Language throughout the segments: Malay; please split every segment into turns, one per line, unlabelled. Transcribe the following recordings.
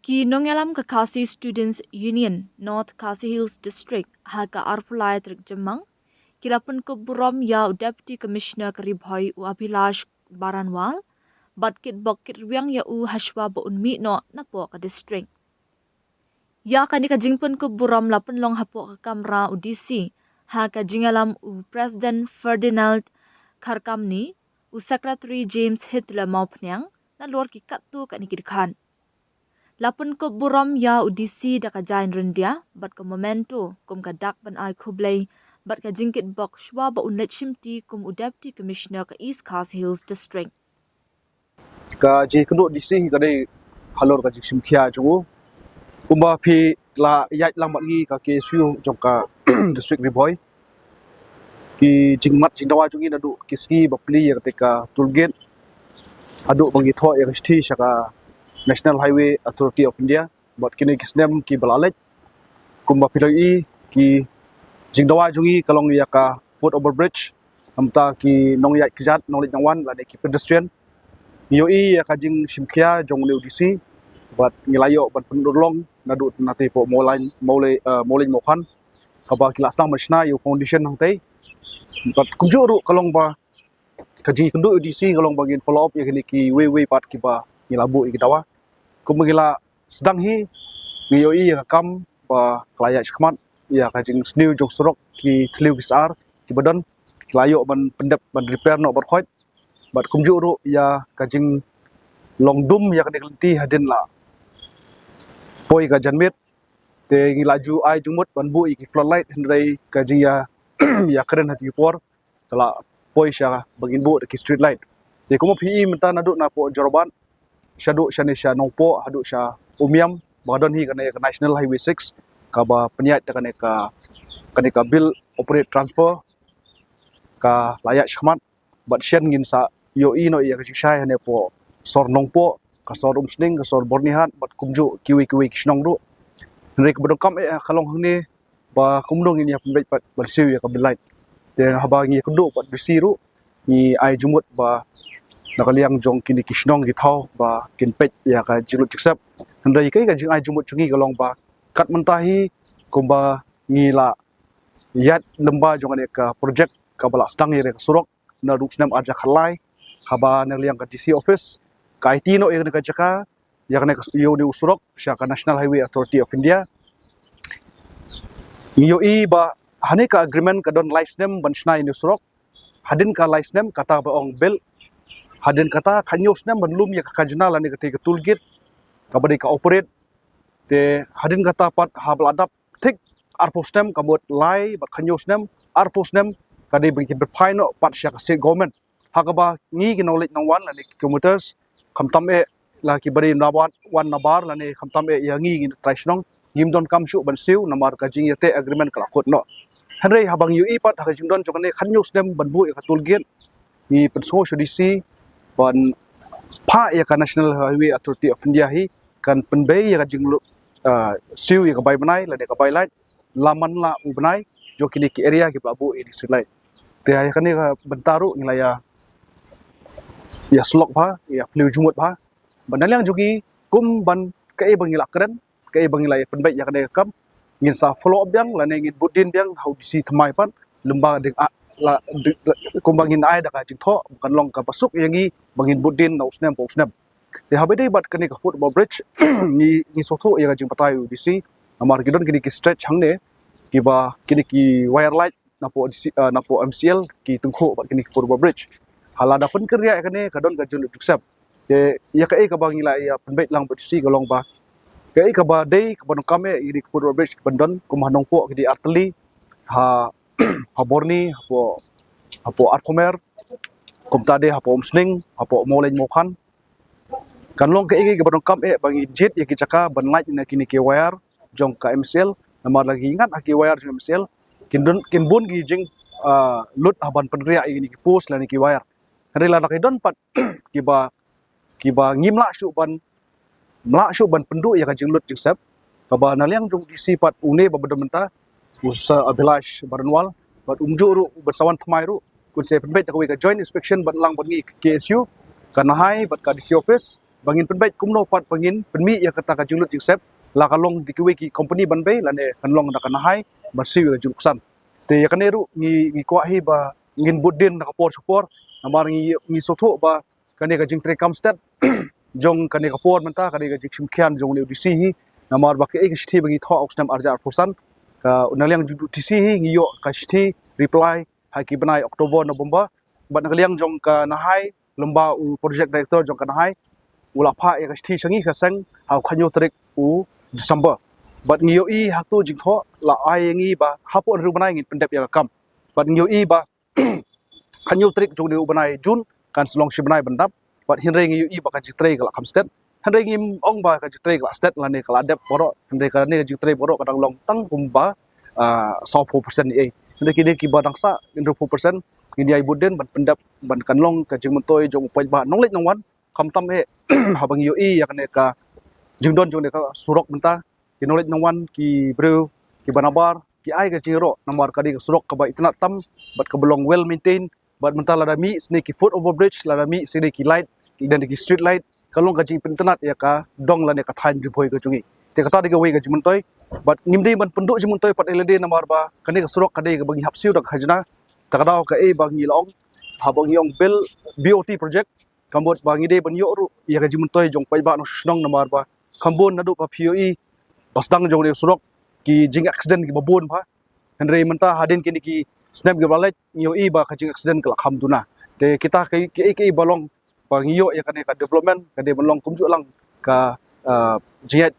Ki nongelam ke Khasi Students Union North Khasi Hills District haka arpulai trik Jemang kilapun ko burom ya Deputy Commissioner Karibhoi u Abhilash Baranwal bat kit bok kit riang ya u hashwa bo unmi no napo ka district. Ya kani ka jingpun ko burom lapun long hapo ka kamra u DC haka jingalam u President Ferdinand Kharkamni u Secretary James Hitler Maupnyang na luar ki katu ka nikidkan. Lapun ko buram ya udisi da ka jain rendia bat ko momento kum ka dak ban ai khublei bat ka jingkit bok shwa ba unlet shimti kum u Deputy Commissioner ka East Khasi Hills District.
Ka ji kendo DC ka dei halor ka ji simkhia jungu kumba phi la yat lang mat gi ka ke suyu jong ka district riboy ki jingmat jingdawa jungi nadu kiski bapli ya ketika tollgate adu bangi tho ya sti shaka National Highway Authority of India buat kini kisnem ki balalek kumba pilai ki jingdawa jungi kalong ya ka foot over bridge amta ki nong ya kijat nong lit nangwan la ki pedestrian yoi ya ka jing simkhia jong le UDC buat ngilayo ban pendulong nadu nate po molin mokhan kaba kilas tang machna yu foundation nang tai buat kunjuru kalong ba kaji kundu UDC kalong bagin follow up ya kini ki we pat ki ba ngilabu ikitawa kumagila sedang hi ngiyoi ya kam ba klaya khmat ya kajing sniu jok surok ki thliu kisar ki badan klayo ban pendep ban repair no berkhot bat kumjuru ya kajing longdum ya kadekenti hadin la poi ka janmet te ngilaju ai jumut ban bu ki floodlight hendrai kaji ya ya keren hati por kala poi sha bagin bu ki street light te kuma pi menta nadu na po joroban Shaduk Shanisha Nongpo, Haduk Shah Umiam, Badon hi kena National Highway 6, kaba penyat kena ka bill operate transfer, ka layak shkmat, bat shen ngin sa yoi no iya kasishay hane po sor Nongpo, ka sor Umsning, ka sor Bornihan, bat kumju kiwi kishnong du. Henry kabadong kam kalong hangni, ba kumdong ini ya pembait bat bersiw ya kabilait. Te habangi kudu bat bersiru, ni ay jumut ba nakaliang jong kini kishnong githau ba kinpet ya ka jilut jiksap hendai kai ka jing ai jumut chungi galong ba kat mentahi kumba ngila yat lemba jong ane ka project ka bala stang yere surok na ruksnam aja khalai haba nakaliang ka DC office ka IT no yere ka jaka ya kana yo di usurok sya ka National Highway Authority of India yo i ba hane ka agreement ka don license ban snai ni surok hadin ka license kata ba ong bill hadin kata kanyosnya belum ya kajna lani ketika toolgate kabadi ka operate te hadin kata pat habal adap tik arpostem kabot lai ba kanyosnem arposnem kadi bingkin berpaino pat sya state government hakaba ngi knowledge nang wan lani kilometers kamtam la ki bari nabat wan nabar lani kamtam ya ngi traisnong gimdon kamshu ban siu namar kajing yate agreement kala kot no hanrei habang ui pat hakajing don jokane kanyosnem banbu ya toolgate ni penso DC ban pa ya ka National Highway Authority of India hi kan penbei ya ka jinglu siu ya ka bai banai la de ka bai light laman la u banai jo kini ki area ki babu ini sulai te ya kan ka bentaru ngilaya ya slok ba ya fliu jumut ba banaliang jogi kum ban ka e bangila keren ka e bangila penbei ya ka de kam ngin sa follow up yang la ne ngin budin yang how di si thamai pan lemba de la kumbangin ai da ka jing tho bukan long ka pasuk yangi bangin budin na usnem po usnem te habede bat kani ka football bridge ni sotho ya jing patai UDC amar gidon kini ki stretch hangne ki ba kini ki wire light na po MCL ki tungkho bat kini football bridge halada pun kerja kane kadon ka julu juksap te ya ka e ka bangila ya penbait lang UDC golong ba ka e ka ba dei ka bonong kame ini football bridge bandon kumanong po ki di arteli ha Borni, hapo Arkomer, kumtade hapo Umsning, hapo Molin Mokhan. Kanlong ke igi kebanong kam bagi jet ya kicaka ban light na kini ke wire jong ka MCL namar lagi ingat aki wire jong MCL kinbun gi jing lut haban penria ini ki post la ni ki wire. Rela nak don pat kiba ngimla syu ban pendu ya ka jing lut jiksap. Kaba naliang jong disipat une babedamenta usa Abhilash Baranwal bat umjuru bersawan thamairu kun se penbait ka joint inspection bat lang bangi KSU kana hai bat ka DC office bangin penbait kumno pat bangin penmi ya kata ka julut jisep la kalong dikiwi ki company ban bay la ne kanlong da kanahai bersih ga juluksan te ya kaneru ngi kwa hi ba ngin budin na kapor support namar ngi sotho ba kane ga jing tre kamstat jong kane kapor menta kane ga jik simkhian jong le disi hi namar ba ke ek sthi bagi tho oxtam arja posan ka unaliang judu disi hi ngi yo ka sthi reply hai ki banai Oktober November bat ngaliang jong ka nahai lomba u project director jong ka nahai ula pha ya sthi sangi ka sang hau khanyo trek u December bat ngiyo I hakto jingtho la ai ngi ba hapo ru banai ngin pendep ya kam bat ngiyo I ba khanyo trek jong u banai June kan selong shi banai bandap bat hinre ngiyo I ba ka jitre ka kam state hanre ngi ong ba ka jitre ka state la ne ka adep boro hanre ka ne jitre boro kadang long tang kumba 4% ni hanre ki de ki ba dangsa 4% ngi ai buden ban pendap ban kan long ka jingmontoi jong pai ba nonglet nongwan kam tam he habang yo I ya kane ka jingdon jong ne ka surok menta ki knowledge nongwan ki brew ki banabar ki ai ka jiro namar ka di surok ka ba itna tam bat ka belong well maintained bat menta la mi snake ki foot over bridge la mi sine ki light dan ki street light kalong ka jing pentenat ya ka dong la ne ka thain ripoi ka jungi te kata diga wei ka jimontoi bat ngimdei ban penduk jimontoi pat elede namar ba kane ka surok ka de ka bagi hapsiu dak hajna takadau ka e bangi long habang yong bel BOT project kambot bangi de ban yo ru ya ka jimontoi jong pai ba no snong namar ba kambon nadu pa POE pasdang jong le surok ki jing accident ki babon pha henre menta hadin kini ki snap ge balet yo I ba ka jing accident kala kham tuna te kita ke balong bang yo ya kane ka development ka de balong kumju lang ka jiat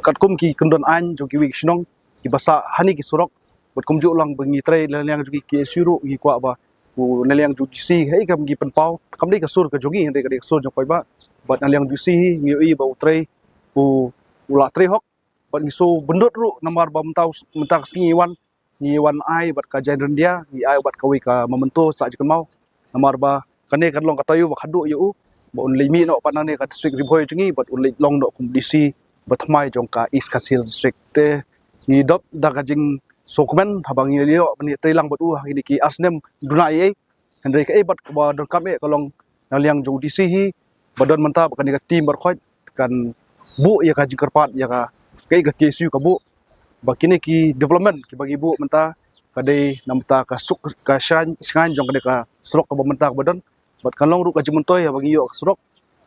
kat kum ki kundon an jong ki wik snong ki basa hani ki surok bot kumju lang bangi tre yang jugi ki suru gi kwa ba u naliang judisi hei kam gi penpau kam dei ka sur ka jogi henre ka de sur jong pai ba bat naliang judisi yo I ba utrei u ula tre hok bat ngi so bendot ru namar ba mentau singi wan ai bat ka jain rendia ngi ai bat kawi ka memento sa jikan mau namar ba kane kan long katayu ba khadu yu ba un limi no panane ka district ribhoi jungi bat un long no kum disi bat mai jong ka East Kasil district te ni dop da ka jing sokmen habang ni lio ni telang bat u ini ki asnem duna ye henre ka e bat ba don kam e kalong naliang jong disi hi badon menta ba kan ka team bar khoi kan bu ya ka jikarpat ya ka kai ka kesu ka bu bakini ki development ki bagi bu menta kadai namta ka suk ka shan jong kadai ka surok ka menta ka badon bat kan long ru ka jimontoi ya bagi yo surok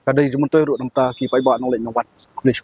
kadai jimontoi ru namta ki pai ba nolek nongwan kulish